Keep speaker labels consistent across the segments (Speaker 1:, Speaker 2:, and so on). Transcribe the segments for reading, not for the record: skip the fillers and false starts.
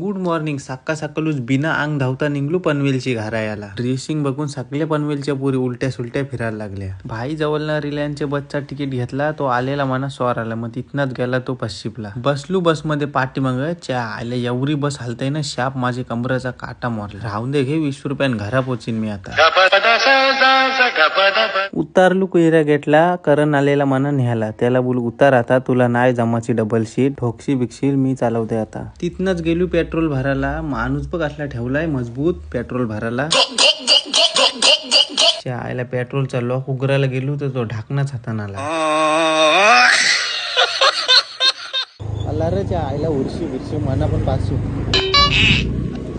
Speaker 1: Good morning. सकाळ सकाळूच बिना अंग धावता निघलो पनवेलची घरायाला. ड्रेसिंग बघून सगळे पनवेलच्या पुरी उलट्या सुलट्या फिरायला लागल्या. भाई जवळना रिलायन्सचे बसचा तिकीट घेतला. तो आलेला मना स्वार आला. मग तिथनच गेला तो पश्चिपला. बसलू बसमध्ये पाठीमाग च्या आले एवढी बस हलताय ना शाप माझे कमरेचा काटा मारला. राहून दे घे 20 रुपयान घरा पोचीन मी आता. उतारलू कोयरा गेटला. करण आलेला मना न्यायला. त्याला बोल उतार आता तुला नाही जमाची डबल शीट ठोकशी बिकशील मी चालवते आता. तिथनच गेलो पेट्रोल भरायला. माणूस बघ असला ठेवलाय मजबूत पेट्रोल भरायला. आयला पेट्रोलचा लॉक उघडायला गेलो तर तो ढाकणाच हातान आला. आयला उरशी बिरशी मना पण पासू.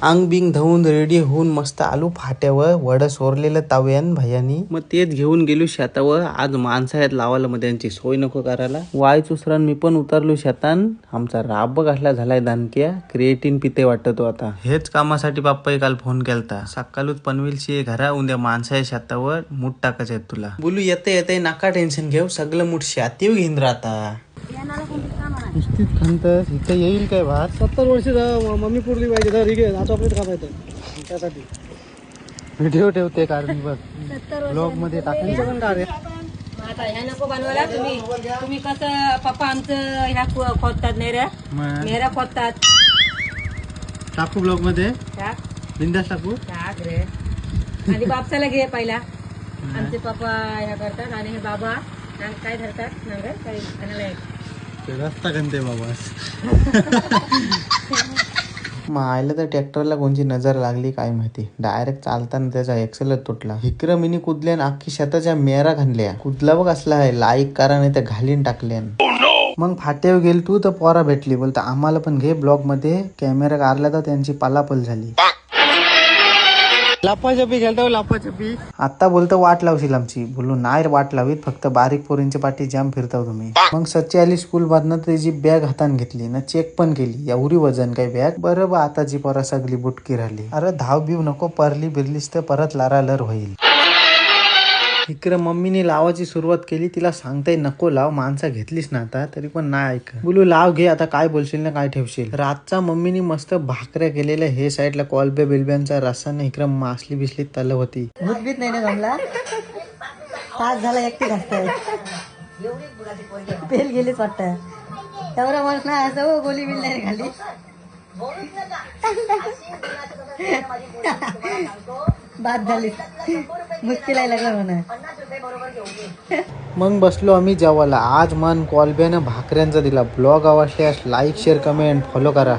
Speaker 1: अंग बिंग धुवून रेडी होऊन मस्त आलू फाट्यावर. वड सोरलेलं ताव्यान भैयानी. मग तेच घेऊन गेलो शेतावर. आज माणसं आहेत लावायला मग त्यांची सोय नको करायला. वाय चुसरान मी पण उतरलो शेतान. आमचा राब घातला झालाय दानक्या. क्रिएटिन पिते वाटतो आता. हेच कामासाठी बाप्पाई काल फोन केलता. सकाळूच पनवेलची घरा उद्या माणसं आहे शेतावर मूठ टाकायचे आहेत तुला. बोलू येते येते नका टेन्शन घेऊ सगळं मूठ शेतीव घेऊन राहता. नुसतीच खंत इथं येईल काय भात.
Speaker 2: 70 वर्ष मम्मी पुरली पाहिजे तर ठीक आहे. आता आपल्याच कापायचं त्यासाठी
Speaker 1: व्हिडिओ ठेवते कारण बघ ब्लॉग मध्ये टाकायचं पण का रे.
Speaker 3: आता ह्या नको बनवायला. तुम्ही कसं पप्पा आमचं ह्या खोदतात नेहऱ्या खोदतात.
Speaker 1: टाकू ब्लॉग मध्ये
Speaker 3: टाक
Speaker 1: बिंदास टाकू.
Speaker 3: टाक रे. आणि बापसाला घे पहिला. आमचे पप्पा ह्या करतात आणि हे बाबा काय धरतात नांगर काही आणायला
Speaker 1: रस्ता घंटे बाबा. मायला तर ट्रॅक्टरला कोणची नजर लागली काय माहिती. डायरेक्ट चालताना त्याचा एक्सेलच तुटला. हिकर मिनी कुदल्यान अख्खी शेताच्या मेरा घालल्या. कुदला बघ असला आहे. लाईक करा नाही तर घालीन टाकल्यान. मग फाट्यावर गेल तू तर पोरा भेटली. बोलता आम्हाला पण घे ब्लॉग मध्ये. कॅमेरा काढला तर त्यांची पलापल झाली.
Speaker 2: लापाछपी गेलता लापाछपी.
Speaker 1: आता बोलतो वाट लावशील आमची. बोलू नाही वाट लावीत फक्त बारीक पोरींच्या पाठी जाम फिरताव तुम्ही. मग सच्ची आली स्कूल मधनं त्याची बॅग हातान घेतली ना चेक पण केली. एवढी वजन काय बॅग. बरं बा आताची पोरा सगळी बुटकी राहिली. अरे धाव बिव नको परली बिरलीस तर परत लारालर होईल. इकडे मम्मीने लावायची सुरुवात केली. तिला सांगताय नको लाव माणसा घेतलीस ना आता तरी पण नाही ऐक. बोलू लाव घे आता काय बोलशील ना काय ठेवशील. रातचा मम्मीने मस्त भाकऱ्या केलेल्या. हे साईडला कॉलब्या बिलब्यांचा रस्साने इकडे मासली बिसली तल होती.
Speaker 3: भूतभीत नाही ना जमला. तास झाला एकटी घासताय. पेल गेलीच वाटतं. तेवढा माणूस नाही असं गोली बिल नाही खाली. बाद झाली. मुश्किल आहे लागलं म्हणा.
Speaker 1: मग बसलो आम्ही जेवायला. आज मन कॉलब्यानं भाकऱ्यांचा दिला. ब्लॉग आवडल्यास लाईक शेअर कमेंट फॉलो करा.